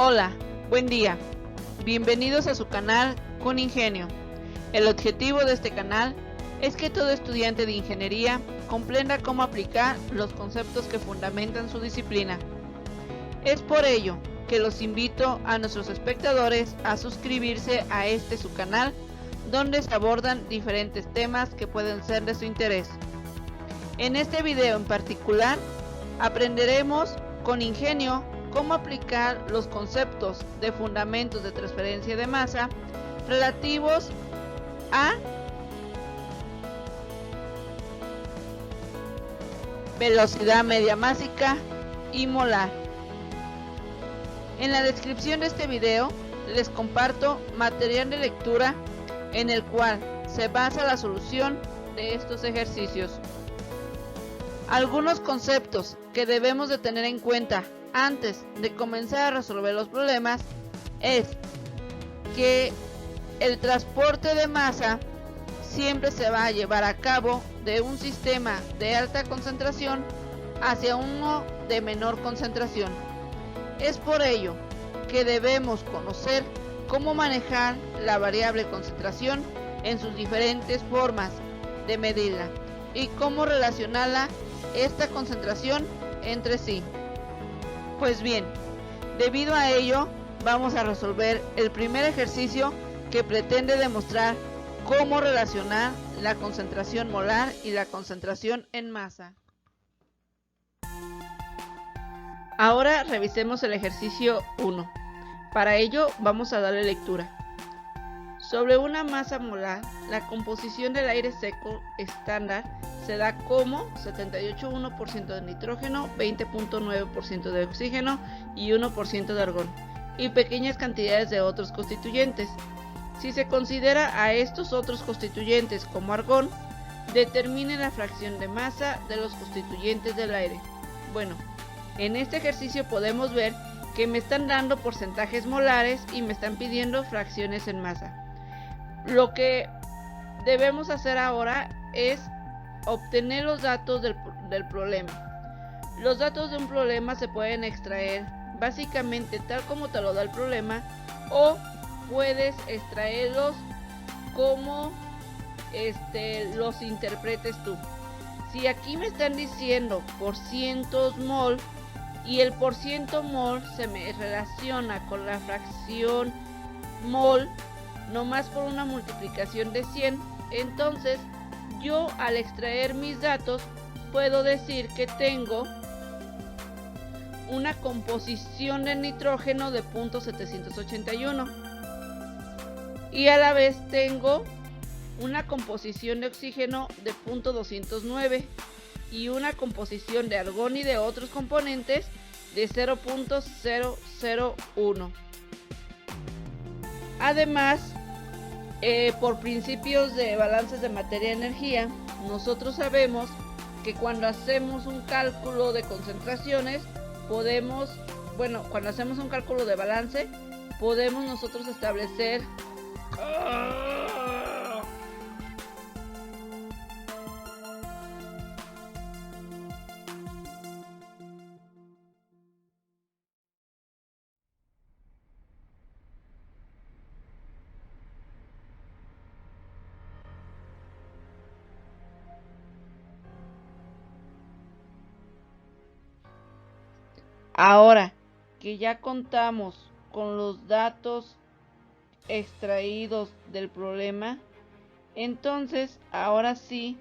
Hola, buen día. Bienvenidos a su canal Con Ingenio. El objetivo de este canal es que todo estudiante de ingeniería comprenda cómo aplicar los conceptos que fundamentan su disciplina. Es por ello que los invito a nuestros espectadores a suscribirse a su canal, donde se abordan diferentes temas que pueden ser de su interés. En este video en particular, aprenderemos con ingenio cómo aplicar los conceptos de fundamentos de transferencia de masa relativos a velocidad media másica y molar. En la descripción de este video les comparto material de lectura en el cual se basa la solución de estos ejercicios. Algunos conceptos que debemos de tener en cuenta antes de comenzar a resolver los problemas es que el transporte de masa siempre se va a llevar a cabo de un sistema de alta concentración hacia uno de menor concentración. Es por ello que debemos conocer cómo manejar la variable concentración en sus diferentes formas de medirla y cómo relacionarla esta concentración entre sí. Pues bien, debido a ello, vamos a resolver el primer ejercicio que pretende demostrar cómo relacionar la concentración molar y la concentración en masa. Ahora revisemos el ejercicio 1. Para ello vamos a darle lectura. Sobre una masa molar, la composición del aire seco estándar se da como 78,1% de nitrógeno, 20,9% de oxígeno y 1% de argón, y pequeñas cantidades de otros constituyentes. Si se considera a estos otros constituyentes como argón, determine la fracción de masa de los constituyentes del aire. Bueno, en este ejercicio podemos ver que me están dando porcentajes molares y me están pidiendo fracciones en masa. Lo que debemos hacer ahora es obtener los datos del problema. Los datos de un problema se pueden extraer básicamente tal como te lo da el problema, o puedes extraerlos como los interpretes tú. Si aquí me están diciendo por cientos mol y el por ciento mol se me relaciona con la fracción mol nomás por una multiplicación de 100, entonces yo al extraer mis datos puedo decir que tengo una composición de nitrógeno de 0.781 y a la vez tengo una composición de oxígeno de 0.209 y una composición de argón y de otros componentes de 0.001. Además, por principios de balances de materia-energía, nosotros sabemos que cuando hacemos un cálculo de concentraciones, cuando hacemos un cálculo de balance, podemos nosotros establecer Ahora que ya contamos con los datos extraídos del problema, entonces ahora sí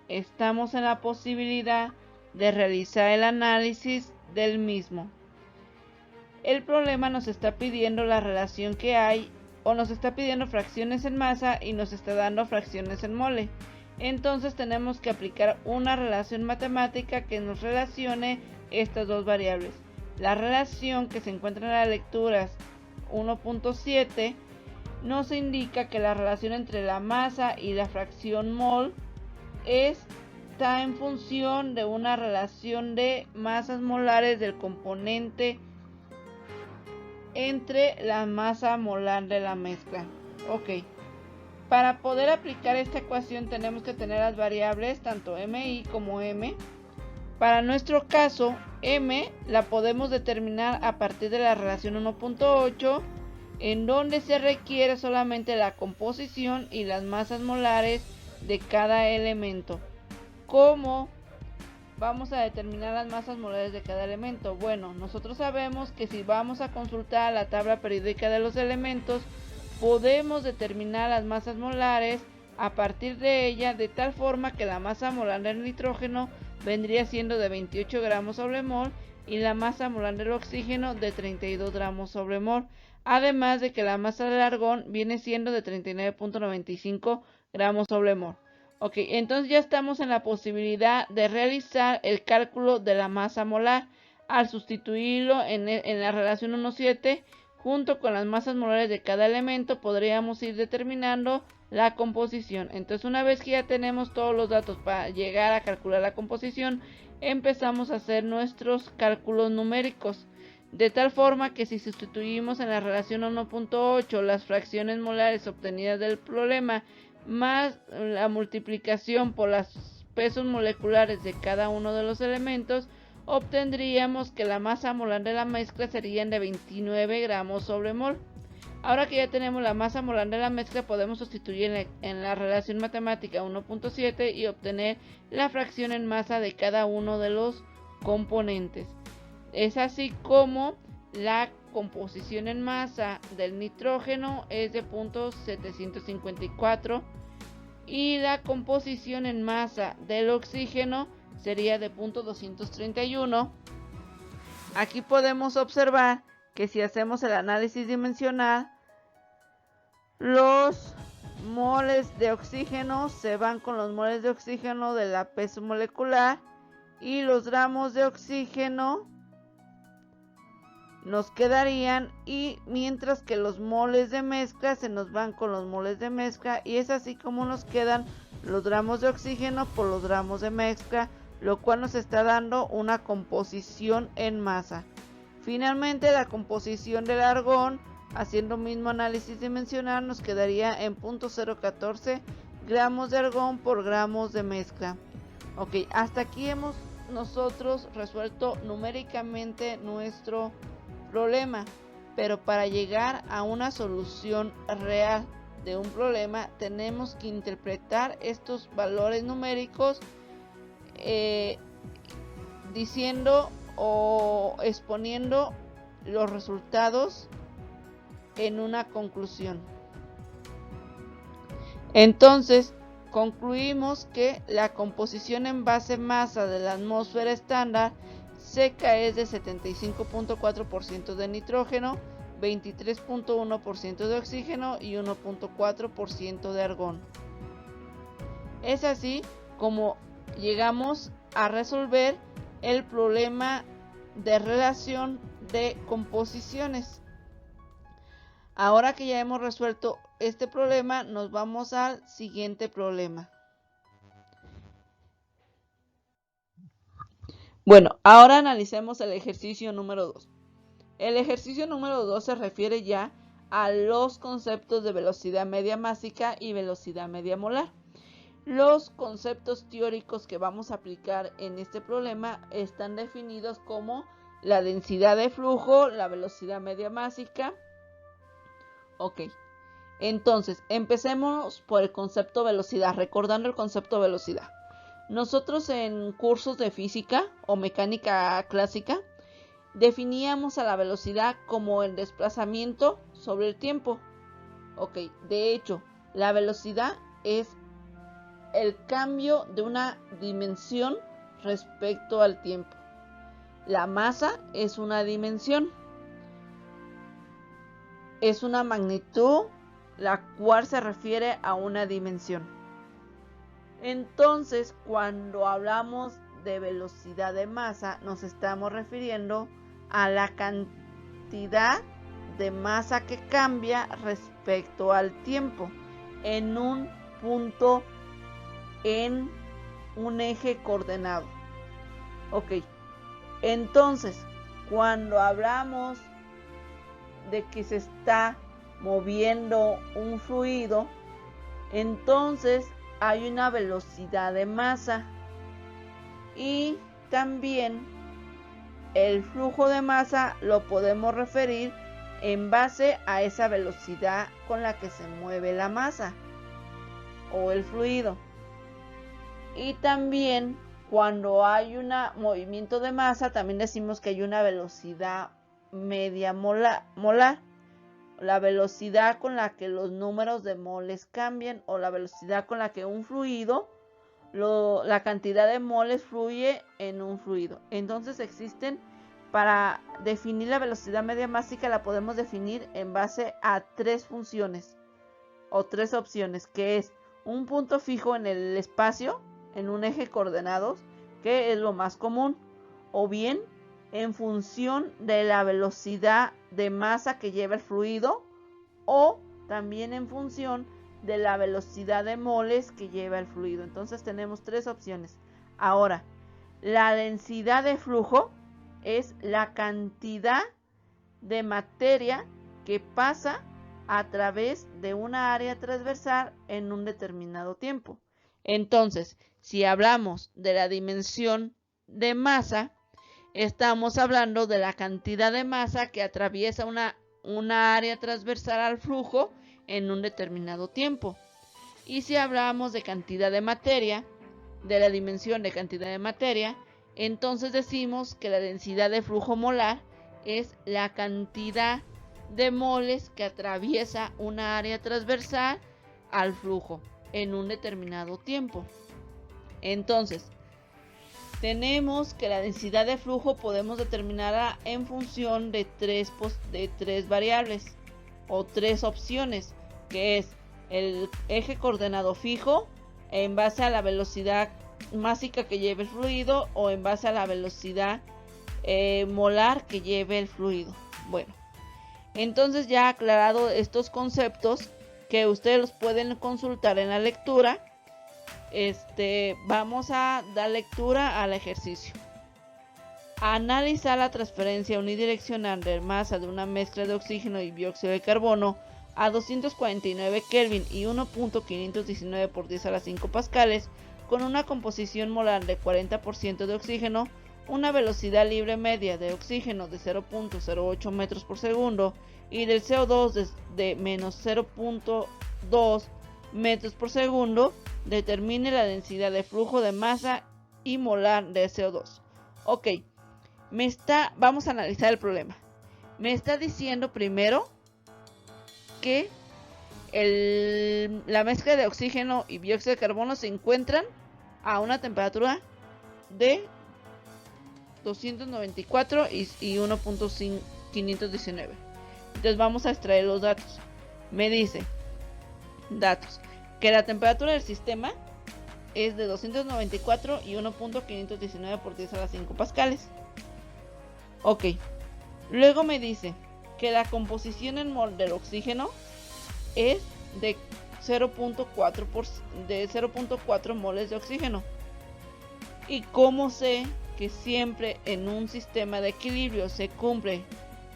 estamos en la posibilidad de realizar el análisis del mismo. El problema nos está pidiendo la relación que hay, o nos está pidiendo fracciones en masa y nos está dando fracciones en mole. Entonces tenemos que aplicar una relación matemática que nos relacione estas dos variables. La relación que se encuentra en las lecturas 1.7 nos indica que la relación entre la masa y la fracción mol está en función de una relación de masas molares del componente entre la masa molar de la mezcla. Ok. Para poder aplicar esta ecuación tenemos que tener las variables tanto MI como M. Para nuestro caso, M la podemos determinar a partir de la relación 1.8, en donde se requiere solamente la composición y las masas molares de cada elemento. ¿Cómo vamos a determinar las masas molares de cada elemento? Bueno, nosotros sabemos que si vamos a consultar la tabla periódica de los elementos, podemos determinar las masas molares a partir de ella, de tal forma que la masa molar del nitrógeno vendría siendo de 28 gramos sobre mol y la masa molar del oxígeno de 32 gramos sobre mol, además de que la masa del argón viene siendo de 39.95 gramos sobre mol. Ok, entonces ya estamos en la posibilidad de realizar el cálculo de la masa molar al sustituirlo en la relación 1.7 junto con las masas molares de cada elemento. Podríamos ir determinando la composición. Entonces, una vez que ya tenemos todos los datos para llegar a calcular la composición, empezamos a hacer nuestros cálculos numéricos, de tal forma que si sustituimos en la relación 1.8 las fracciones molares obtenidas del problema más la multiplicación por los pesos moleculares de cada uno de los elementos, obtendríamos que la masa molar de la mezcla serían de 29 gramos sobre mol. Ahora que ya tenemos la masa molar de la mezcla, podemos sustituir en la relación matemática 1.7 y obtener la fracción en masa de cada uno de los componentes. Es así como la composición en masa del nitrógeno es de 0.754 y la composición en masa del oxígeno sería de 0.231. Aquí podemos observar que si hacemos el análisis dimensional, los moles de oxígeno se van con los moles de oxígeno de la peso molecular y los gramos de oxígeno nos quedarían, y mientras que los moles de mezcla se nos van con los moles de mezcla, y es así como nos quedan los gramos de oxígeno por los gramos de mezcla, lo cual nos está dando una composición en masa. Finalmente, la composición del argón, haciendo mismo análisis dimensional, nos quedaría en 0.014 gramos de argón por gramos de mezcla. Ok, hasta aquí hemos nosotros resuelto numéricamente nuestro problema, pero para llegar a una solución real de un problema tenemos que interpretar estos valores numéricos diciendo o exponiendo los resultados en una conclusión. Entonces, concluimos que la composición en base masa de la atmósfera estándar seca es de 75.4% de nitrógeno, 23.1% de oxígeno y 1.4% de argón. Es así como llegamos a resolver el problema de relación de composiciones. Ahora que ya hemos resuelto este problema, nos vamos al siguiente problema. Bueno, ahora analicemos el ejercicio número 2. El ejercicio número 2 se refiere ya a los conceptos de velocidad media másica y velocidad media molar. Los conceptos teóricos que vamos a aplicar en este problema están definidos como la densidad de flujo, la velocidad media másica. Ok, entonces empecemos por el concepto velocidad, recordando el concepto velocidad. Nosotros en cursos de física o mecánica clásica definíamos a la velocidad como el desplazamiento sobre el tiempo. Ok, de hecho, la velocidad es el cambio de una dimensión respecto al tiempo. La masa es una dimensión, es una magnitud la cual se refiere a una dimensión. Entonces, cuando hablamos de velocidad de masa, nos estamos refiriendo a la cantidad de masa que cambia respecto al tiempo en un punto en un eje coordenado. Ok, entonces, cuando hablamos de que se está moviendo un fluido, entonces hay una velocidad de masa y también el flujo de masa lo podemos referir en base a esa velocidad con la que se mueve la masa o el fluido. Y también cuando hay un movimiento de masa, también decimos que hay una velocidad media molar, la velocidad con la que los números de moles cambian, o la velocidad con la que un fluido, la cantidad de moles fluye en un fluido. Entonces existen, para definir la velocidad media másica, la podemos definir en base a tres funciones o tres opciones, que es un punto fijo en el espacio, en un eje coordenados, que es lo más común, o bien en función de la velocidad de masa que lleva el fluido, o también en función de la velocidad de moles que lleva el fluido. Entonces tenemos tres opciones. Ahora, la densidad de flujo es la cantidad de materia que pasa a través de una área transversal en un determinado tiempo. Entonces, si hablamos de la dimensión de masa, estamos hablando de la cantidad de masa que atraviesa una área transversal al flujo en un determinado tiempo. Y si hablamos de cantidad de materia, de la dimensión de cantidad de materia, entonces decimos que la densidad de flujo molar es la cantidad de moles que atraviesa una área transversal al flujo en un determinado tiempo. Entonces, tenemos que la densidad de flujo podemos determinarla en función de tres variables o tres opciones, que es el eje coordenado fijo, en base a la velocidad másica que lleve el fluido, o en base a la velocidad molar que lleve el fluido. Bueno, entonces ya aclarado estos conceptos, que ustedes los pueden consultar en la lectura, vamos a dar lectura al ejercicio. Analizar la transferencia unidireccional de masa de una mezcla de oxígeno y dióxido de carbono a 249 Kelvin y 1.519 por 10 a la 5 pascales, con una composición molar de 40% de oxígeno, una velocidad libre media de oxígeno de 0.08 metros por segundo y del CO2 de menos 0.2 metros por segundo, determine la densidad de flujo de masa y molar de CO2. Ok, vamos a analizar el problema. Me está diciendo primero que la mezcla de oxígeno y dióxido de carbono se encuentran a una temperatura de 294 y 1.519. Entonces vamos a extraer los datos. Me dice, datos, que la temperatura del sistema es de 294 y 1.519 por 10 a la 5 pascales. Ok, luego me dice que la composición en mol del oxígeno es de 0.4 moles de oxígeno. Y como sé que siempre en un sistema de equilibrio se cumple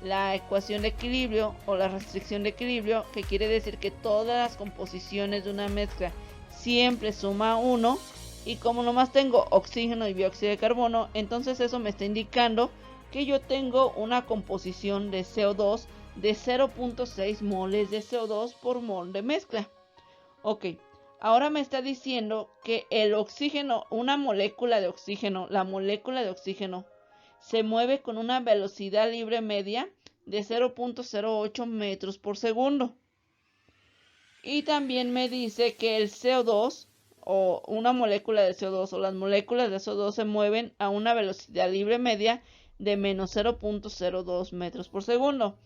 la ecuación de equilibrio o la restricción de equilibrio, que quiere decir que todas las composiciones de una mezcla siempre suma 1, y como nomás tengo oxígeno y dióxido de carbono, entonces eso me está indicando que yo tengo una composición de CO2 de 0.6 moles de CO2 por mol de mezcla. Ok, ahora me está diciendo que el oxígeno, una molécula de oxígeno, la molécula de oxígeno se mueve con una velocidad libre media de 0.08 metros por segundo. Y también me dice que el CO2 o una molécula de CO2 o las moléculas de CO2 se mueven a una velocidad libre media de menos 0.02 metros por segundo.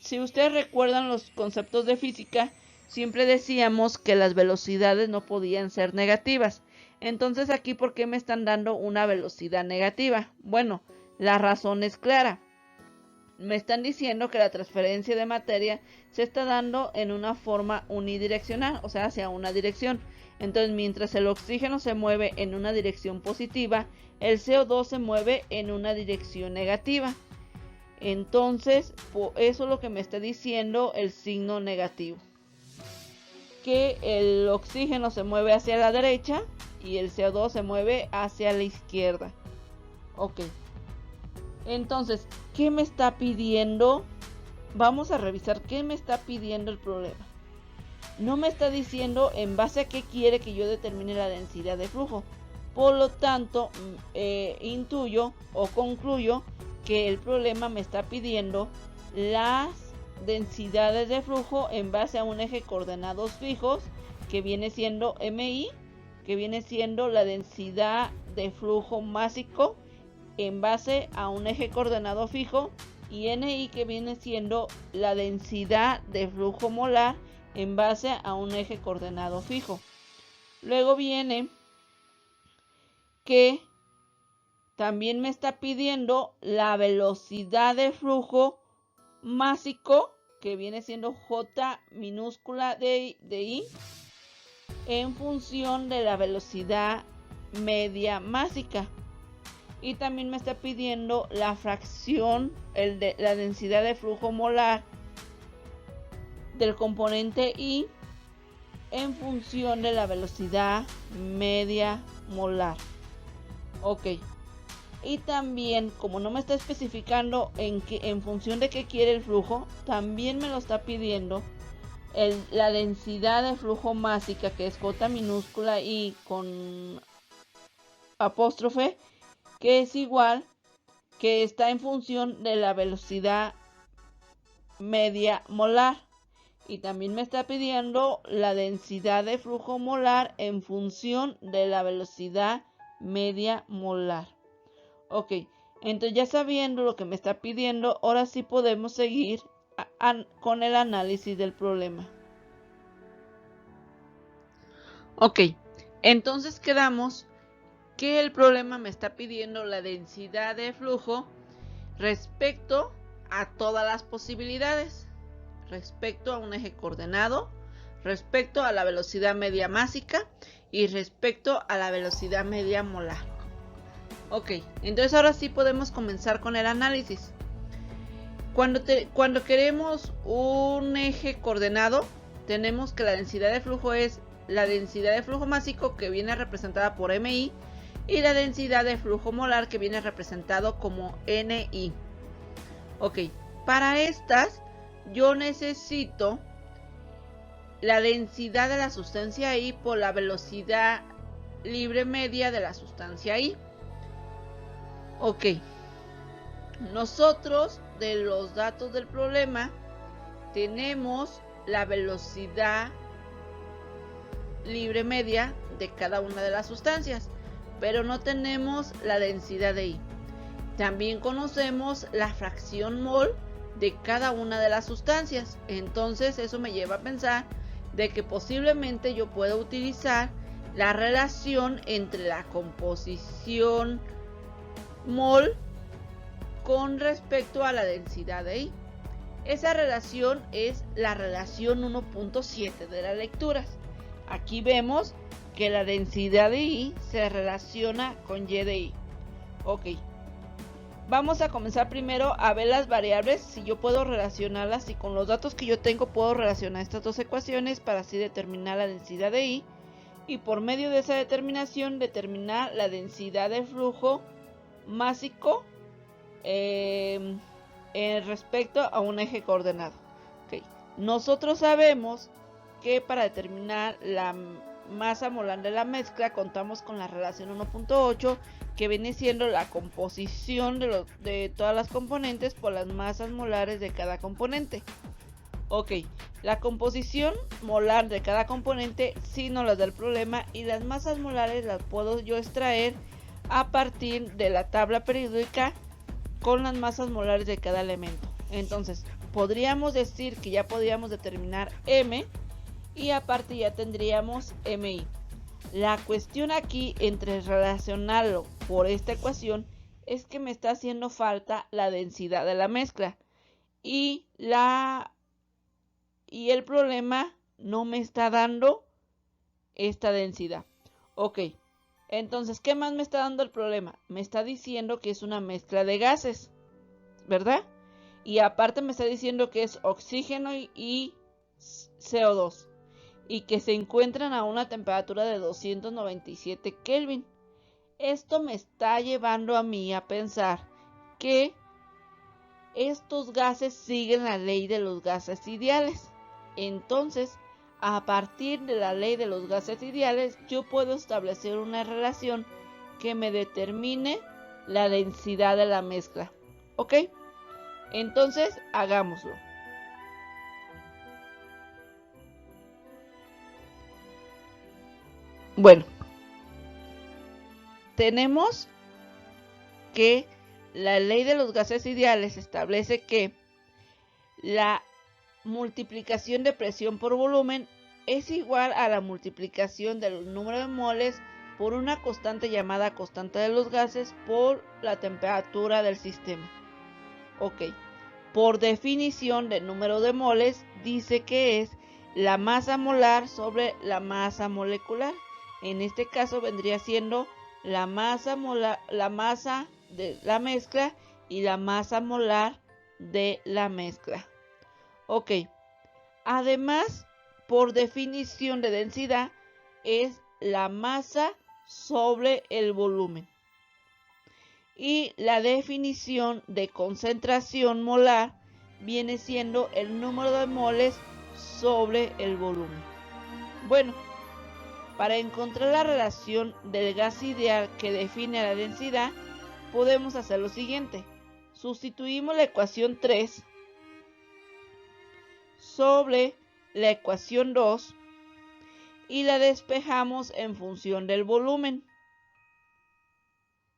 Si ustedes recuerdan los conceptos de física, siempre decíamos que las velocidades no podían ser negativas. Entonces aquí, ¿por qué me están dando una velocidad negativa? Bueno, la razón es clara. Me están diciendo que la transferencia de materia se está dando en una forma unidireccional, o sea, hacia una dirección. Entonces, mientras el oxígeno se mueve en una dirección positiva, el CO2 se mueve en una dirección negativa. Entonces, eso es lo que me está diciendo el signo negativo. Que el oxígeno se mueve hacia la derecha y el CO2 se mueve hacia la izquierda. Ok. Entonces, ¿qué me está pidiendo? Vamos a revisar qué me está pidiendo el problema. No me está diciendo en base a qué quiere que yo determine la densidad de flujo. Por lo tanto, intuyo o concluyo que el problema me está pidiendo las densidades de flujo en base a un eje coordenados fijos, que viene siendo MI, que viene siendo la densidad de flujo másico en base a un eje coordenado fijo, y NI, que viene siendo la densidad de flujo molar en base a un eje coordenado fijo. Luego viene que también me está pidiendo la velocidad de flujo másico, que viene siendo J minúscula de I, en función de la velocidad media másica. Y también me está pidiendo la fracción, la densidad de flujo molar del componente I en función de la velocidad media molar. Ok. Y también, como no me está especificando en función de qué quiere el flujo, también me lo está pidiendo la densidad de flujo másica, que es J minúscula I con apóstrofe, que es igual, que está en función de la velocidad media molar. Y también me está pidiendo la densidad de flujo molar en función de la velocidad media molar. Ok, entonces ya sabiendo lo que me está pidiendo, ahora sí podemos seguir con el análisis del problema. Ok, entonces quedamos que el problema me está pidiendo la densidad de flujo respecto a todas las posibilidades, respecto a un eje coordenado, respecto a la velocidad media másica y respecto a la velocidad media molar. Ok, entonces ahora sí podemos comenzar con el análisis. Cuando queremos un eje coordenado, tenemos que la densidad de flujo es la densidad de flujo másico, que viene representada por MI, y la densidad de flujo molar, que viene representado como NI. Ok, para estas yo necesito la densidad de la sustancia I por la velocidad libre media de la sustancia I. Ok, nosotros de los datos del problema tenemos la velocidad libre media de cada una de las sustancias, pero no tenemos la densidad de I. También conocemos la fracción mol de cada una de las sustancias. Entonces eso me lleva a pensar de que posiblemente yo pueda utilizar la relación entre la composición mol con respecto a la densidad de I. Esa relación es la relación 1.7 de las lecturas. Aquí vemos que la densidad de I se relaciona con Y de I. Ok. Vamos a comenzar primero a ver las variables, si yo puedo relacionarlas, y con los datos que yo tengo puedo relacionar estas dos ecuaciones para así determinar la densidad de I, y por medio de esa determinación determinar la densidad de flujo másico respecto a un eje coordenado. Okay. Nosotros sabemos que para determinar la masa molar de la mezcla contamos con la relación 1.8, que viene siendo la composición de todas las componentes por las masas molares de cada componente. Ok, la composición molar de cada componente sí nos las da el problema, y las masas molares las puedo yo extraer a partir de la tabla periódica con las masas molares de cada elemento. Entonces podríamos decir que ya podríamos determinar M, y aparte ya tendríamos MI. La cuestión aquí entre relacionarlo por esta ecuación es que me está haciendo falta la densidad de la mezcla, y el problema no me está dando esta densidad. Ok, entonces, ¿qué más me está dando el problema? Me está diciendo que es una mezcla de gases, ¿verdad? Y aparte me está diciendo que es oxígeno y CO2. y que se encuentran a una temperatura de 297 Kelvin. Esto me está llevando a mí a pensar que estos gases siguen la ley de los gases ideales. Entonces, a partir de la ley de los gases ideales, yo puedo establecer una relación que me determine la densidad de la mezcla. ¿Ok? Entonces, hagámoslo. Bueno, tenemos que la ley de los gases ideales establece que la multiplicación de presión por volumen es igual a la multiplicación del número de moles por una constante llamada constante de los gases por la temperatura del sistema. Ok, por definición del número de moles dice que es la masa molar sobre la masa molecular. En este caso vendría siendo la masa de la mezcla y la masa molar de la mezcla. Ok, además, por definición de densidad, es la masa sobre el volumen. Y la definición de concentración molar viene siendo el número de moles sobre el volumen. Bueno, para encontrar la relación del gas ideal que define la densidad, podemos hacer lo siguiente. Sustituimos la ecuación 3 sobre la ecuación 2 y la despejamos en función del volumen.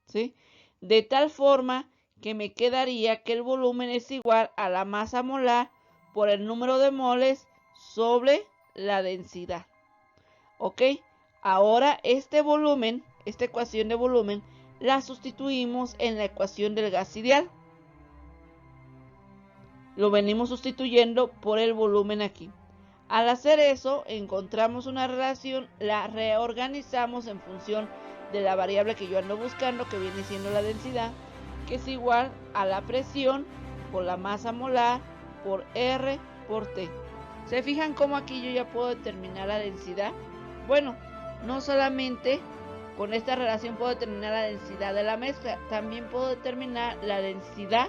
¿Sí? De tal forma que me quedaría que el volumen es igual a la masa molar por el número de moles sobre la densidad. ¿Ok? Ahora esta ecuación de volumen, la sustituimos en la ecuación del gas ideal. Lo venimos sustituyendo por el volumen aquí. Al hacer eso, encontramos una relación, la reorganizamos en función de la variable que yo ando buscando, que viene siendo la densidad, que es igual a la presión por la masa molar por R por T. ¿Se fijan cómo aquí yo ya puedo determinar la densidad? Bueno, no solamente con esta relación puedo determinar la densidad de la mezcla, también puedo determinar la densidad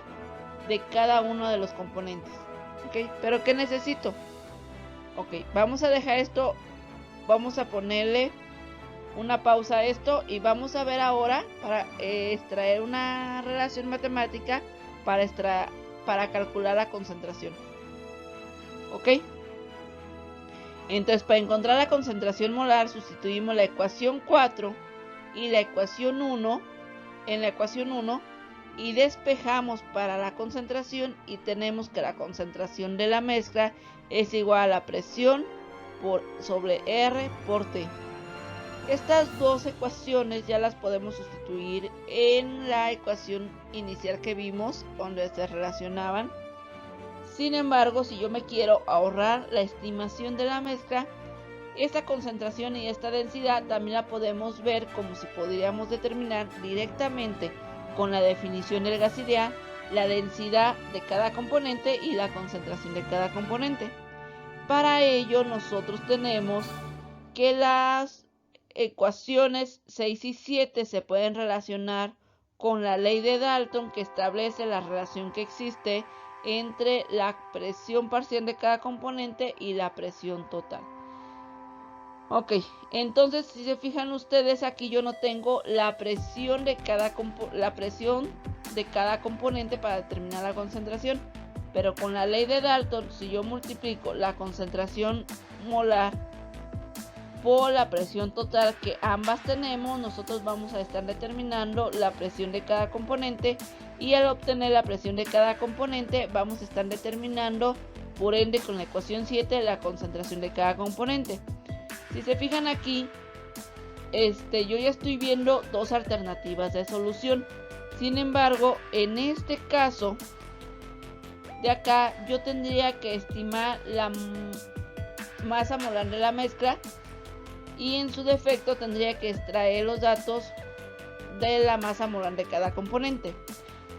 de cada uno de los componentes. ¿Ok? ¿Pero qué necesito? Ok, vamos a dejar esto, vamos a ponerle una pausa a esto y vamos a ver ahora para extraer una relación matemática para calcular la concentración. ¿Ok? Entonces, para encontrar la concentración molar, sustituimos la ecuación 4 y la ecuación 1 en la ecuación 1 y despejamos para la concentración y tenemos que la concentración de la mezcla es igual a la presión sobre R por T. Estas dos ecuaciones ya las podemos sustituir en la ecuación inicial que vimos, donde se relacionaban. Sin embargo, si yo me quiero ahorrar la estimación de la mezcla, esta concentración y esta densidad también la podemos ver como si podríamos determinar directamente con la definición del gas ideal la densidad de cada componente y la concentración de cada componente. Para ello nosotros tenemos que las ecuaciones 6 y 7 se pueden relacionar con la ley de Dalton, que establece la relación que existe entre la presión parcial de cada componente y la presión total. Ok, entonces si se fijan ustedes, aquí yo no tengo la presión de cada componente para determinar la concentración, pero con la ley de Dalton, si yo multiplico la concentración molar por la presión total que ambas tenemos, nosotros vamos a estar determinando la presión de cada componente, y al obtener la presión de cada componente vamos a estar determinando por ende con la ecuación 7 la concentración de cada componente. Si se fijan aquí, yo ya estoy viendo dos alternativas de solución. Sin embargo, en este caso de acá yo tendría que estimar la masa molar de la mezcla y en su defecto tendría que extraer los datos de la masa molar de cada componente.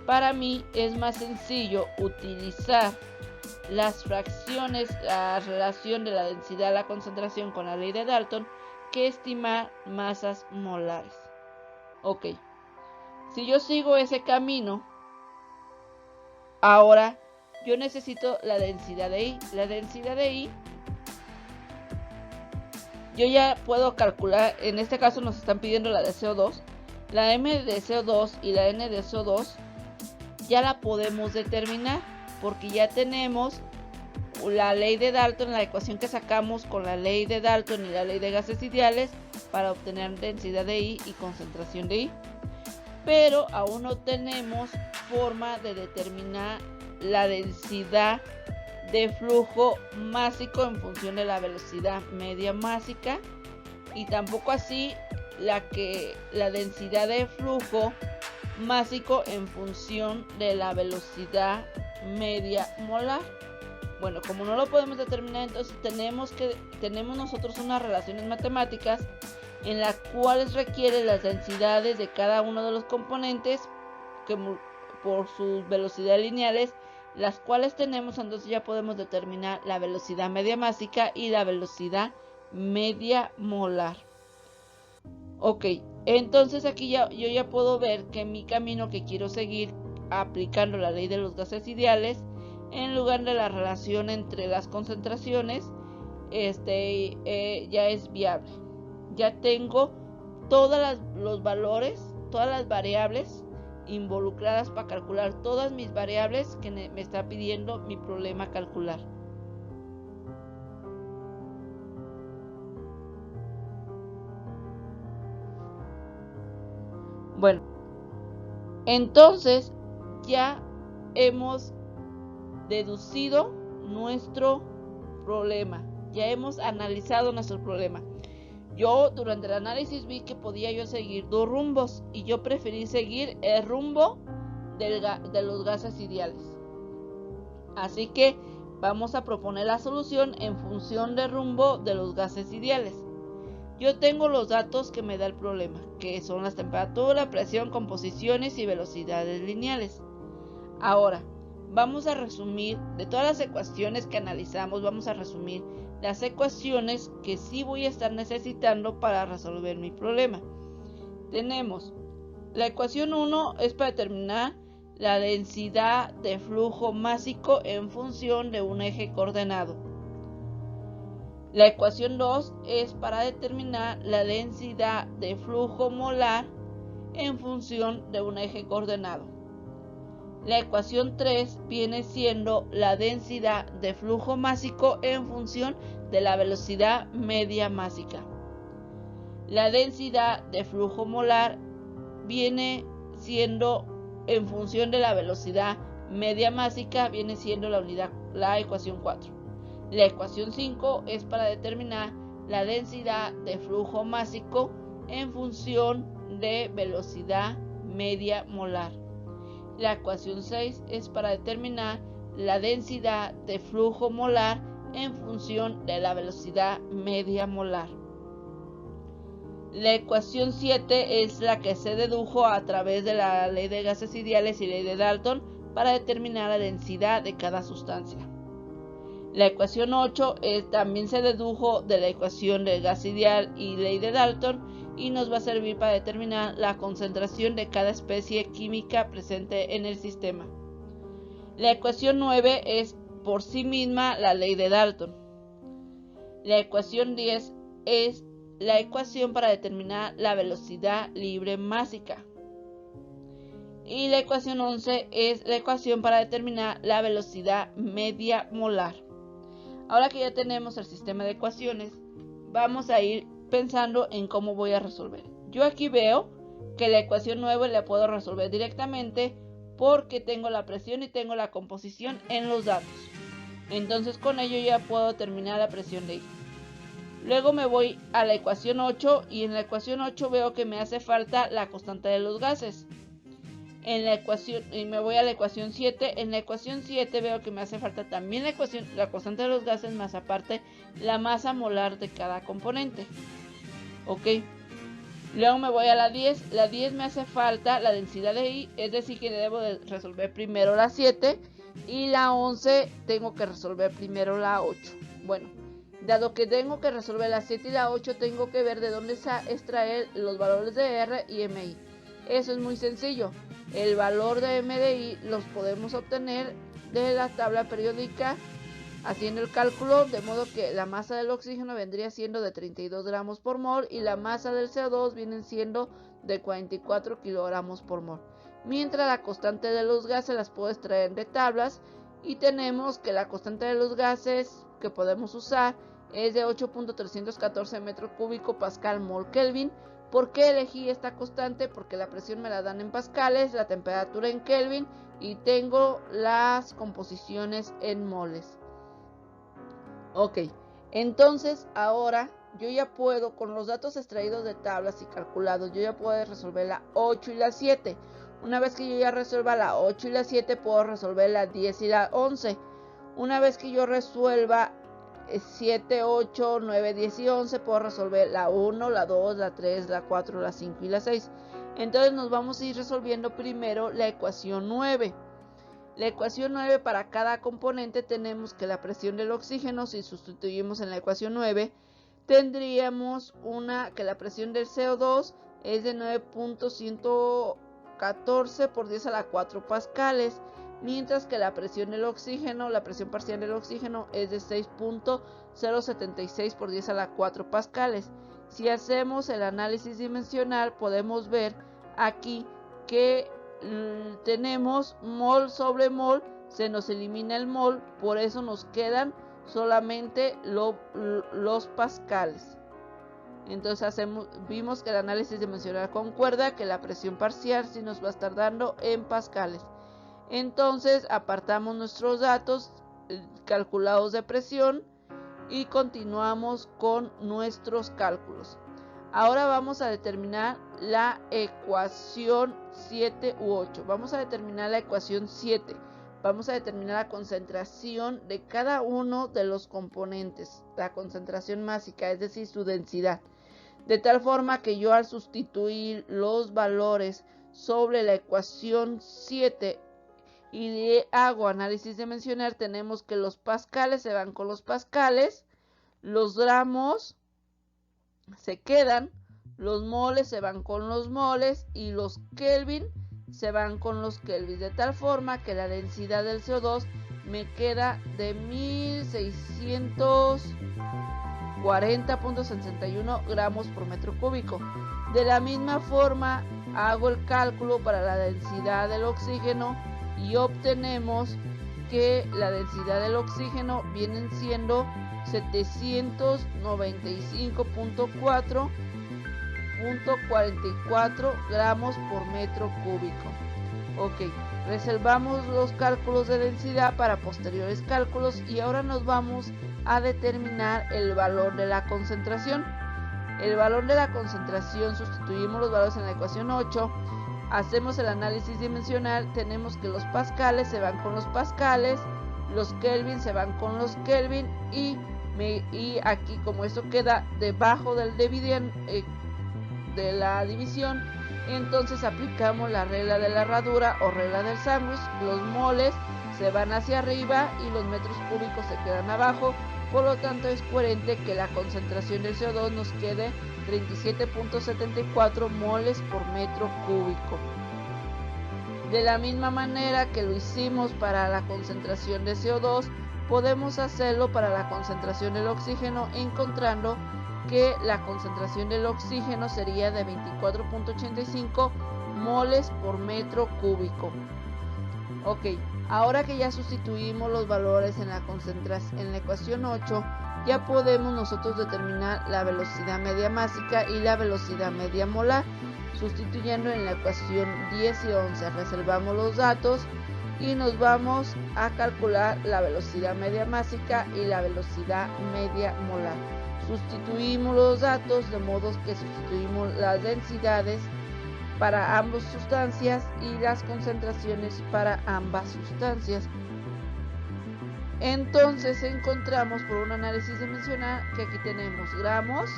Para mí es más sencillo utilizar las fracciones, la relación de la densidad a la concentración con la ley de Dalton que estimar masas molares. Ok, si yo sigo ese camino, ahora yo necesito la densidad de I. La densidad de I, yo ya puedo calcular, en este caso nos están pidiendo la de CO2. La M de CO2 y la N de CO2 ya la podemos determinar porque ya tenemos la ley de Dalton, la ecuación que sacamos con la ley de Dalton y la ley de gases ideales para obtener densidad de I y concentración de I. Pero aún no tenemos forma de determinar la densidad de flujo másico en función de la velocidad media másica y tampoco así la densidad de flujo másico en función de la velocidad media molar. Bueno, como no lo podemos determinar, entonces tenemos nosotros unas relaciones matemáticas en las cuales requiere las densidades de cada uno de los componentes que por sus velocidades lineales, las cuales tenemos, entonces ya podemos determinar la velocidad media másica y la velocidad media molar. Ok, entonces aquí yo ya puedo ver que mi camino que quiero seguir aplicando la ley de los gases ideales, en lugar de la relación entre las concentraciones, ya es viable. Ya tengo todos los valores, todas las variables involucradas para calcular todas mis variables que me está pidiendo mi problema calcular. Bueno, entonces ya hemos deducido nuestro problema, ya hemos analizado nuestro problema. Yo durante el análisis vi que podía yo seguir dos rumbos y yo preferí seguir el rumbo de los gases ideales. Así que vamos a proponer la solución en función del rumbo de los gases ideales. Yo tengo los datos que me da el problema, que son las temperaturas, presión, composiciones y velocidades lineales. Ahora, vamos a resumir, de todas las ecuaciones que analizamos, vamos a resumir las ecuaciones que sí voy a estar necesitando para resolver mi problema. Tenemos, la ecuación 1 es para determinar la densidad de flujo másico en función de un eje coordenado. La ecuación 2 es para determinar la densidad de flujo molar en función de un eje coordenado. La ecuación 3 viene siendo la densidad de flujo másico en función de la velocidad media másica. La densidad de flujo molar viene siendo en función de la velocidad media másica, viene siendo la ecuación 4. La ecuación 5 es para determinar la densidad de flujo másico en función de velocidad media molar. La ecuación 6 es para determinar la densidad de flujo molar en función de la velocidad media molar. La ecuación 7 es la que se dedujo a través de la ley de gases ideales y ley de Dalton para determinar la densidad de cada sustancia. La ecuación 8 también se dedujo de la ecuación del gas ideal y ley de Dalton y nos va a servir para determinar la concentración de cada especie química presente en el sistema. La ecuación 9 es por sí misma la ley de Dalton. La ecuación 10 es la ecuación para determinar la velocidad libre másica. Y la ecuación 11 es la ecuación para determinar la velocidad media molar. Ahora que ya tenemos el sistema de ecuaciones, vamos a ir pensando en cómo voy a resolver. Yo aquí veo que la ecuación 9 la puedo resolver directamente porque tengo la presión y tengo la composición en los datos. Entonces con ello ya puedo determinar la presión de I. Luego me voy a la ecuación 8 y en la ecuación 8 veo que me hace falta la constante de los gases. Y me voy a la ecuación 7. En la ecuación 7 veo que me hace falta también la constante de los gases, más aparte la masa molar de cada componente. Ok. Luego me voy a la 10. La 10 me hace falta la densidad de I, es decir que debo de resolver primero la 7 y la 11 tengo que resolver primero la 8. Bueno, dado que tengo que resolver la 7 y la 8, tengo que ver de dónde extraer los valores de R y MI. Eso es muy sencillo. El valor de M de I los podemos obtener de la tabla periódica haciendo el cálculo, de modo que la masa del oxígeno vendría siendo de 32 gramos por mol y la masa del CO2 vienen siendo de 44 kilogramos por mol. Mientras la constante de los gases las puedo extraer de tablas y tenemos que la constante de los gases que podemos usar es de 8.314 metro cúbico pascal mol Kelvin. ¿Por qué elegí esta constante? Porque la presión me la dan en pascales, la temperatura en Kelvin y tengo las composiciones en moles. Ok, entonces ahora yo ya puedo, con los datos extraídos de tablas y calculados, yo ya puedo resolver la 8 y la 7. Una vez que yo ya resuelva la 8 y la 7, puedo resolver la 10 y la 11. Una vez que yo resuelva 7, 8, 9, 10 y 11, puedo resolver la 1, la 2, la 3, la 4, la 5 y la 6. Entonces nos vamos a ir resolviendo primero la ecuación 9. La ecuación 9, para cada componente tenemos que la presión del oxígeno, si sustituimos en la ecuación 9, tendríamos que la presión del CO2 es de 9.114 por 10 a la 4 pascales, mientras que la presión del oxígeno, la presión parcial del oxígeno es de 6.076 por 10 a la 4 pascales. Si hacemos el análisis dimensional, podemos ver aquí que tenemos mol sobre mol, se nos elimina el mol, por eso nos quedan solamente los pascales. Entonces vimos que el análisis dimensional concuerda que la presión parcial sí nos va a estar dando en pascales. Entonces apartamos nuestros datos calculados de presión y continuamos con nuestros cálculos. Ahora vamos a determinar la ecuación 7 u 8. Vamos a determinar la ecuación 7. Vamos a determinar la concentración de cada uno de los componentes, la concentración másica, es decir, su densidad. De tal forma que yo, al sustituir los valores sobre la ecuación 7 y le hago análisis dimensional, tenemos que los pascales se van con los pascales, los gramos se quedan, los moles se van con los moles y los Kelvin se van con los Kelvin, de tal forma que la densidad del CO2 me queda de 1640.61 gramos por metro cúbico. De la misma forma hago el cálculo para la densidad del oxígeno y obtenemos que la densidad del oxígeno vienen siendo 795.4 gramos por metro cúbico. Ok, reservamos los cálculos de densidad para posteriores cálculos y ahora nos vamos a determinar el valor de la concentración. El valor de la concentración, sustituimos los valores en la ecuación 8, hacemos el análisis dimensional, tenemos que los pascales se van con los pascales, los Kelvin se van con los Kelvin y aquí, como esto queda debajo del de la división, entonces aplicamos la regla de la herradura o regla del sándwich. Los moles se van hacia arriba y los metros cúbicos se quedan abajo, por lo tanto es coherente que la concentración del CO2 nos quede 37.74 moles por metro cúbico. De la misma manera que lo hicimos para la concentración de CO2, podemos hacerlo para la concentración del oxígeno, encontrando que la concentración del oxígeno sería de 24.85 moles por metro cúbico. Ok, ahora que ya sustituimos los valores en la ecuación 8, ya podemos nosotros determinar la velocidad media másica y la velocidad media molar. Sustituyendo en la ecuación 10 y 11, reservamos los datos y nos vamos a calcular la velocidad media másica y la velocidad media molar. Sustituimos los datos de modo que sustituimos las densidades para ambas sustancias y las concentraciones para ambas sustancias. Entonces encontramos por un análisis dimensional que aquí tenemos gramos,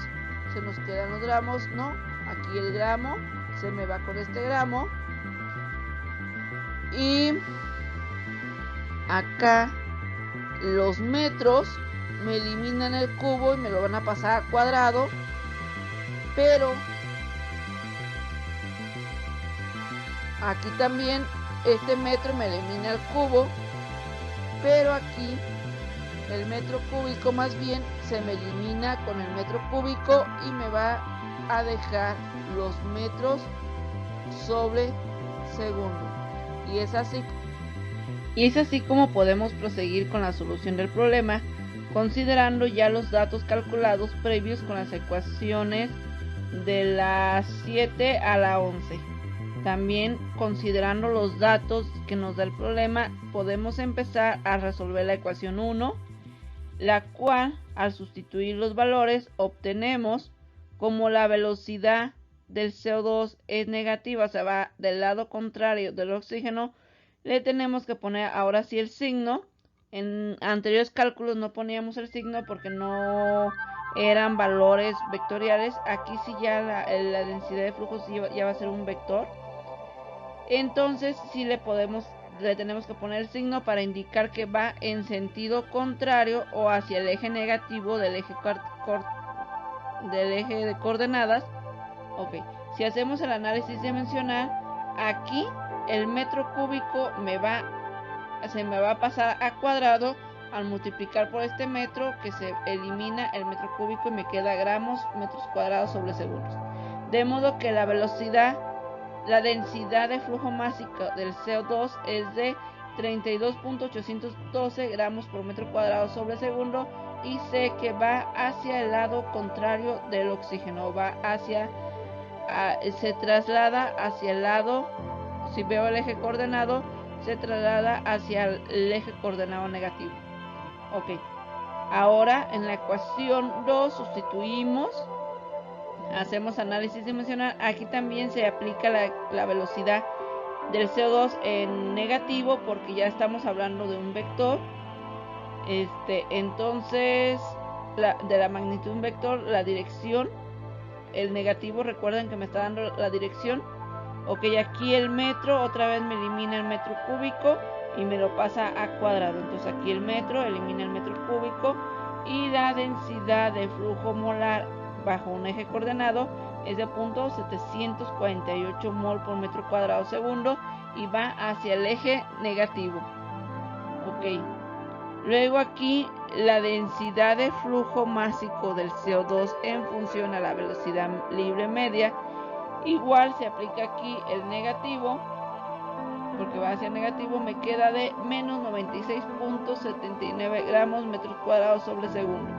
se nos quedan los gramos, no, aquí el gramo se me va con este gramo y acá los metros me eliminan el cubo y me lo van a pasar a cuadrado, pero aquí también este metro me elimina el cubo, pero aquí el metro cúbico más bien se me elimina con el metro cúbico y me va a dejar los metros sobre segundo. Y es así como podemos proseguir con la solución del problema, considerando ya los datos calculados previos con las ecuaciones de la 7 a la 11. También, considerando los datos que nos da el problema, podemos empezar a resolver la ecuación 1, la cual, al sustituir los valores, obtenemos como la velocidad del CO2 es negativa, o sea, va del lado contrario del oxígeno, le tenemos que poner ahora sí el signo. En anteriores cálculos no poníamos el signo porque no eran valores vectoriales. Aquí sí ya la densidad de flujo sí ya va a ser un vector. Entonces sí le tenemos que poner el signo para indicar que va en sentido contrario o hacia el eje negativo del eje de coordenadas. Ok, si hacemos el análisis dimensional, aquí el metro cúbico se me va a pasar a cuadrado al multiplicar por este metro, que se elimina el metro cúbico y me queda gramos metros cuadrados sobre segundos. De modo que la densidad de flujo másico del CO2 es de 32.812 gramos por metro cuadrado sobre segundo, y sé que va hacia el lado contrario del oxígeno, se traslada hacia el lado, si veo el eje coordenado, se traslada hacia el eje coordenado negativo. Ok, ahora en la ecuación 2 sustituimos, hacemos análisis dimensional. Aquí también se aplica la velocidad del CO2 en negativo porque ya estamos hablando de un vector. Entonces de la magnitud de un vector, la dirección, el negativo, recuerden que me está dando la dirección. Ok, aquí el metro otra vez me elimina el metro cúbico y me lo pasa a cuadrado. Entonces aquí el metro elimina el metro cúbico y la densidad de flujo molar bajo un eje coordenado es de 0.748 mol por metro cuadrado segundo y va hacia el eje negativo. Ok, luego aquí la densidad de flujo másico del CO2 en función a la velocidad libre media, igual se aplica aquí el negativo, porque va hacia negativo, me queda de menos 96.79 gramos metros cuadrados sobre segundo.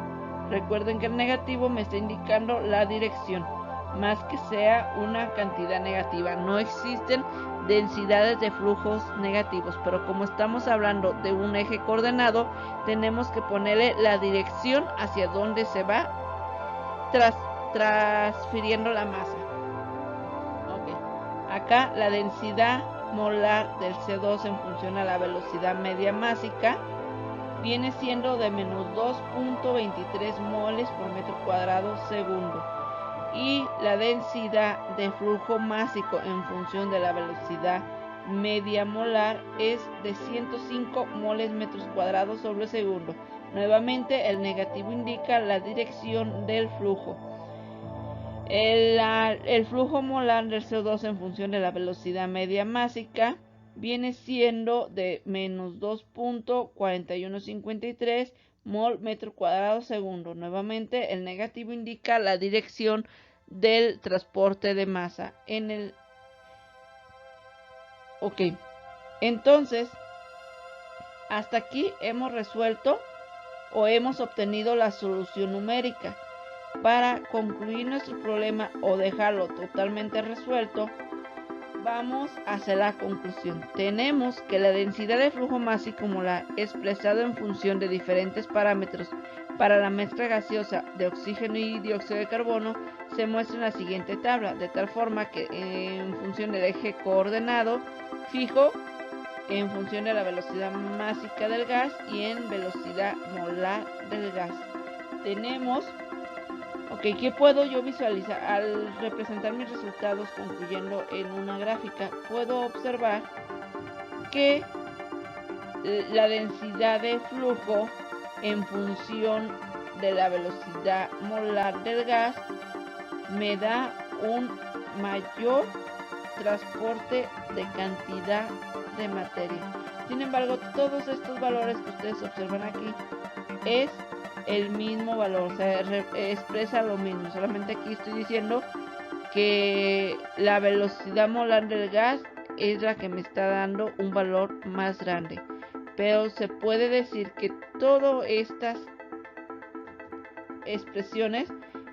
Recuerden que el negativo me está indicando la dirección, más que sea una cantidad negativa. No existen densidades de flujos negativos, pero como estamos hablando de un eje coordenado, tenemos que ponerle la dirección hacia donde se va transfiriendo la masa. Acá la densidad molar del CO2 en función a la velocidad media másica viene siendo de menos 2.23 moles por metro cuadrado segundo, y la densidad de flujo másico en función de la velocidad media molar es de 105 moles metros cuadrados sobre segundo. Nuevamente el negativo indica la dirección del flujo. El flujo molar del CO2 en función de la velocidad media másica viene siendo de menos 2.4153 mol metro cuadrado segundo. Nuevamente el negativo indica la dirección del transporte de masa. Ok, entonces hasta aquí hemos resuelto o hemos obtenido la solución numérica. Para concluir nuestro problema o dejarlo totalmente resuelto, vamos a hacer la conclusión. Tenemos que la densidad de flujo másico molar expresado en función de diferentes parámetros para la mezcla gaseosa de oxígeno y dióxido de carbono se muestra en la siguiente tabla, de tal forma que en función del eje coordenado fijo, en función de la velocidad másica del gas y en velocidad molar del gas. Tenemos ¿qué puedo yo visualizar? Al representar mis resultados concluyendo en una gráfica, puedo observar que la densidad de flujo en función de la velocidad molar del gas me da un mayor transporte de cantidad de materia. Sin embargo, todos estos valores que ustedes observan aquí es el mismo valor, o sea, expresa lo mismo. Solamente aquí estoy diciendo que la velocidad molar del gas es la que me está dando un valor más grande. Pero se puede decir que todas estas expresiones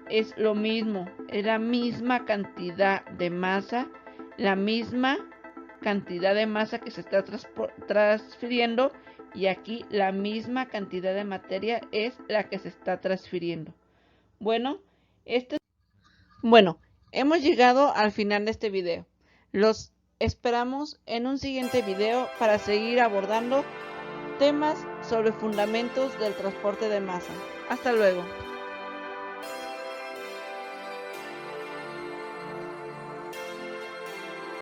es lo mismo, es la misma cantidad de masa, la misma cantidad de masa que se está transfiriendo, y aquí la misma cantidad de materia es la que se está transfiriendo. Bueno, hemos llegado al final de este video. Los esperamos en un siguiente video para seguir abordando temas sobre fundamentos del transporte de masa. Hasta luego.